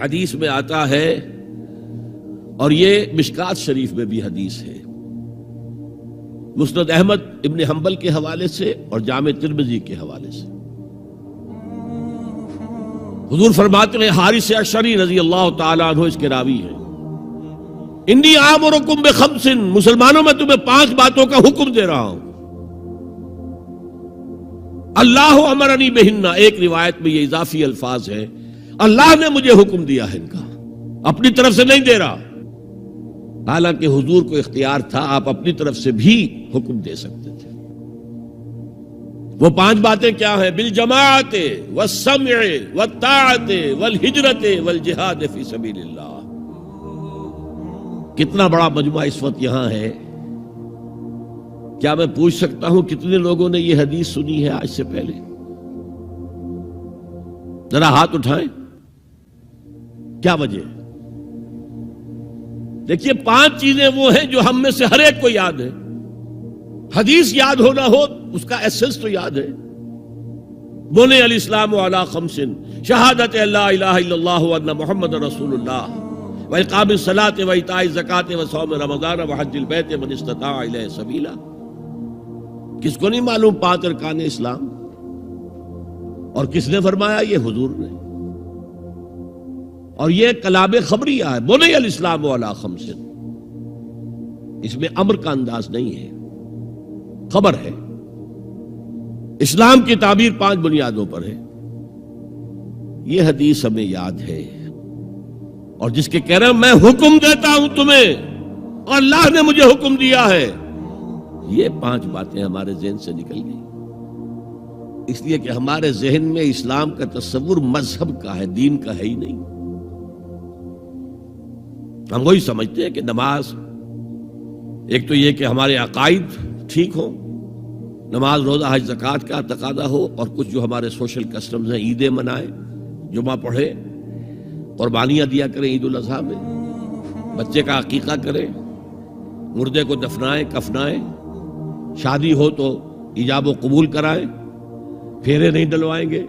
حدیث میں آتا ہے، اور یہ مشکات شریف میں بھی حدیث ہے، مسند احمد ابن حنبل کے حوالے سے اور جامع ترمذی کے حوالے سے، حضور فرماتے ہیں، حارث اشعری رضی اللہ تعالیٰ عنہ اس کے راوی ہیں، انی آمرکم بخمس، مسلمانوں میں تمہیں 5 باتوں کا حکم دے رہا ہوں، اللہ امرنی بہن، ایک روایت میں یہ اضافی الفاظ ہے، اللہ نے مجھے حکم دیا ہے ان کا، اپنی طرف سے نہیں دے رہا، حالانکہ حضور کو اختیار تھا، آپ اپنی طرف سے بھی حکم دے سکتے تھے۔ وہ 5 باتیں کیا ہیں؟ بالجماعت والسمع والطاعت والہجرت والجہاد فی سبیل اللہ۔ کتنا بڑا مجمع اس وقت یہاں ہے، کیا میں پوچھ سکتا ہوں کتنے لوگوں نے یہ حدیث سنی ہے آج سے پہلے؟ ذرا ہاتھ اٹھائیں، کیا وجہ ہے؟ دیکھیے 5 چیزیں وہ ہیں جو ہم میں سے ہر ایک کو یاد ہے، حدیث یاد ہونا ہو اس کا ایسنس تو یاد ہے۔ بنی الاسلام علی 5، شہادت لا الہ الا اللہ وان محمد رسول اللہ، واقام الصلاۃ وایتاء الزکوٰۃ وصوم رمضان وحج البیت من استطاع الیہ سبیلا۔ کس کو نہیں معلوم 5 ارکان اسلام؟ اور کس نے فرمایا؟ یہ حضور نے۔ اور یہ کلام خبریہ ہے، بنی الاسلام علی 5، اس میں امر کا انداز نہیں ہے، خبر ہے۔ اسلام کی تعبیر 5 بنیادوں پر ہے، یہ حدیث ہمیں یاد ہے۔ اور جس کے کہہ رہے ہیں میں حکم دیتا ہوں تمہیں اور اللہ نے مجھے حکم دیا ہے، یہ 5 باتیں ہمارے ذہن سے نکل گئی، اس لیے کہ ہمارے ذہن میں اسلام کا تصور مذہب کا ہے، دین کا ہے ہی نہیں۔ ہم وہی سمجھتے ہیں کہ نماز، ایک تو یہ کہ ہمارے عقائد ٹھیک ہوں، نماز روزہ حج زکوٰۃ کا تقاضا ہو، اور کچھ جو ہمارے سوشل کسٹمز ہیں، عیدیں منائیں، جمعہ پڑھے، قربانیاں دیا کریں عید الاضحیٰ میں، بچے کا عقیقہ کریں، مردے کو دفنائیں کفنائیں، شادی ہو تو ایجاب و قبول کرائیں، پھیرے نہیں ڈلوائیں گے،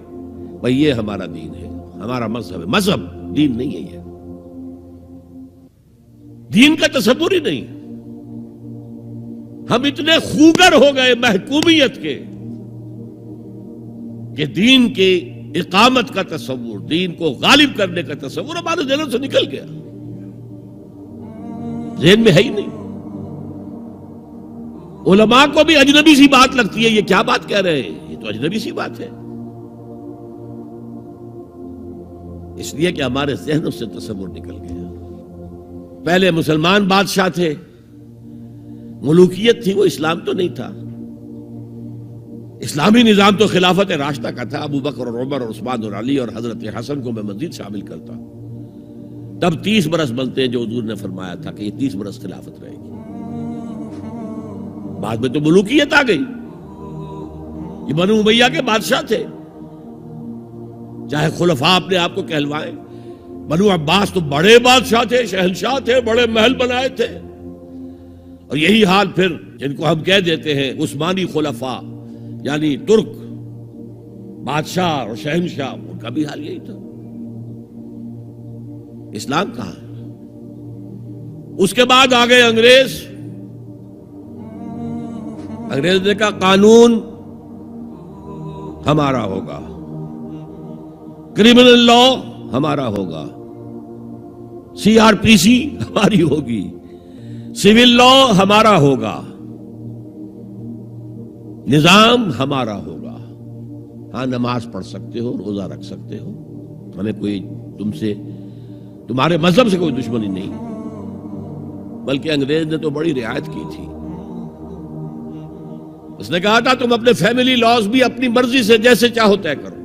بھئی یہ ہمارا دین ہے، ہمارا مذہب ہے۔ مذہب دین نہیں ہے، یہ دین کا تصور ہی نہیں۔ ہم اتنے خوگر ہو گئے محکومیت کے کہ دین کی اقامت کا تصور، دین کو غالب کرنے کا تصور ہمارے ذہنوں سے نکل گیا، ذہن میں ہے ہی نہیں۔ علماء کو بھی اجنبی سی بات لگتی ہے، یہ کیا بات کہہ رہے ہیں، یہ تو اجنبی سی بات ہے، اس لیے کہ ہمارے ذہنوں سے تصور نکل گیا۔ پہلے مسلمان بادشاہ تھے، ملوکیت تھی، وہ اسلام تو نہیں تھا۔ اسلامی نظام تو خلافت راشدہ کا تھا، ابو بکر اور عمر اور عثمان اور علی اور حضرت حسن کو میں مزید شامل کرتا ہوں۔ تب 30 برس بنتے ہیں جو حضور نے فرمایا تھا کہ یہ 30 برس خلافت رہے گی، بعد میں تو ملوکیت آ گئی۔ یہ بنو امیہ کے بادشاہ تھے، چاہے خلفاء اپنے آپ کو کہلوائیں، بنو عباس تو بڑے بادشاہ تھے، شہنشاہ تھے، بڑے محل بنائے تھے۔ اور یہی حال پھر جن کو ہم کہہ دیتے ہیں عثمانی خلفاء، یعنی ترک بادشاہ اور شہنشاہ، ان کا بھی حال یہی تھا۔ اسلام کہاں ہے؟ اس کے بعد آ گئے انگریز۔ انگریز نے کہا قانون ہمارا ہوگا، کرمنل لا ہمارا ہوگا، CRPC ہماری ہوگی، سول لا ہمارا ہوگا، نظام ہمارا ہوگا۔ ہاں نماز پڑھ سکتے ہو، روزہ رکھ سکتے ہو، ہمیں کوئی تم سے، تمہارے مذہب سے کوئی دشمنی نہیں، بلکہ انگریز نے تو بڑی رعایت کی تھی۔ اس نے کہا تھا تم اپنے فیملی لاز بھی اپنی مرضی سے جیسے چاہو طے کرو۔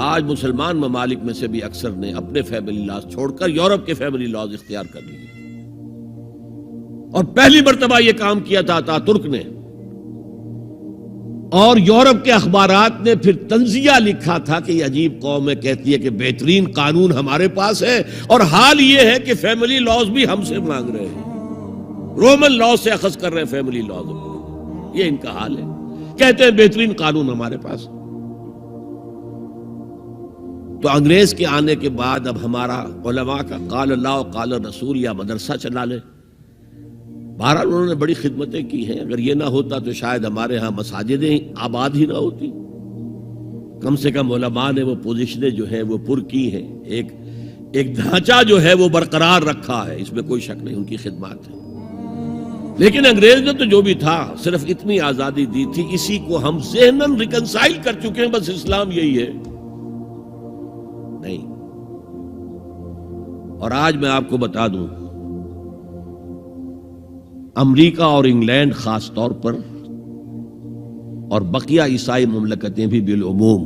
آج مسلمان ممالک میں سے بھی اکثر نے اپنے فیملی لاز چھوڑ کر یورپ کے فیملی لاز اختیار کر لیے، اور پہلی مرتبہ یہ کام کیا تھا ترک نے، اور یورپ کے اخبارات نے پھر تنزیہ لکھا تھا کہ یہ عجیب قوم ہے، کہتی ہے کہ بہترین قانون ہمارے پاس ہے، اور حال یہ ہے کہ فیملی لاز بھی ہم سے مانگ رہے ہیں، رومن لاز سے اخذ کر رہے ہیں فیملی لاز، یہ ان کا حال ہے، کہتے ہیں بہترین قانون ہمارے پاس۔ تو انگریز کے آنے کے بعد اب ہمارا علماء کا قال اللہ و قال رسول یا مدرسہ چلا لے. بہرحال انہوں نے بڑی خدمتیں کی ہیں. اگر یہ نہ ہوتا تو شاید ہمارے ہاں مساجدیں آباد ہی نہ ہوتی. کم سے کم علماء نے وہ پوزیشنیں جو ہیں وہ پر کی ہیں. ایک ڈھانچہ جو ہے وہ برقرار رکھا ہے, اس میں کوئی شک نہیں, ان کی خدمات ہے. لیکن انگریز نے تو جو بھی تھا صرف اتنی آزادی دی تھی, اسی کو ہم ذہناً ریکنسائل کر چکے ہیں, بس اسلام یہی ہے. نہیں. اور آج میں آپ کو بتا دوں, امریکہ اور انگلینڈ خاص طور پر اور بقیہ عیسائی مملکتیں بھی بالعموم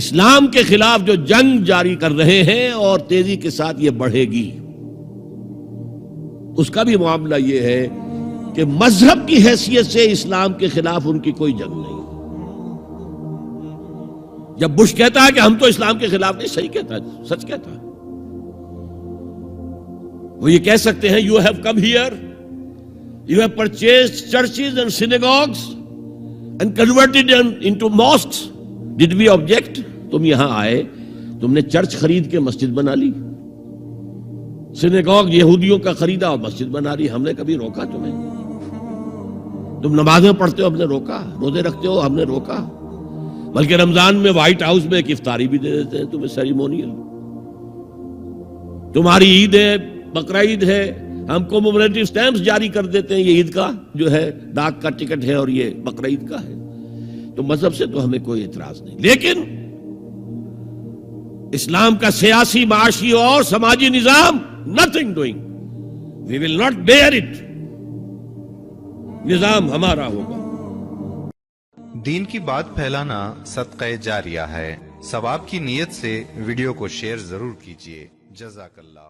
اسلام کے خلاف جو جنگ جاری کر رہے ہیں اور تیزی کے ساتھ یہ بڑھے گی, اس کا بھی معاملہ یہ ہے کہ مذہب کی حیثیت سے اسلام کے خلاف ان کی کوئی جنگ نہیں. جب بش کہتا ہے کہ ہم تو اسلام کے خلاف نہیں, صحیح کہتا ہے, سچ کہتا ہے. وہ یہ کہہ سکتے ہیں you have come here, you have purchased churches and synagogues and converted into mosques, did we object? تم یہاں آئے, تم نے چرچ خرید کے مسجد بنا لی, سینیگوگ یہودیوں کا خریدا اور مسجد بنا لی, ہم نے کبھی روکا تمہیں؟ تم نمازیں پڑھتے ہو, ہم نے روکا؟ روزے رکھتے ہو, ہم نے روکا؟ بلکہ رمضان میں وائٹ ہاؤس میں ایک افطاری بھی دے دیتے ہیں تمہیں, سیریمونیل. تمہاری عید ہے, بقرہ عید ہے, ہم کو کومیموریٹو سٹیمپس جاری کر دیتے ہیں, یہ عید کا جو ہے ڈاک کا ٹکٹ ہے اور یہ بقرہ عید کا ہے. تو مذہب سے تو ہمیں کوئی اعتراض نہیں, لیکن اسلام کا سیاسی, معاشی اور سماجی نظام, nothing doing. We will not bear it. نظام ہمارا ہوگا. دین کی بات پھیلانا صدقہ جاریہ ہے. ثواب کی نیت سے ویڈیو کو شیئر ضرور کیجیے. جزاک اللہ.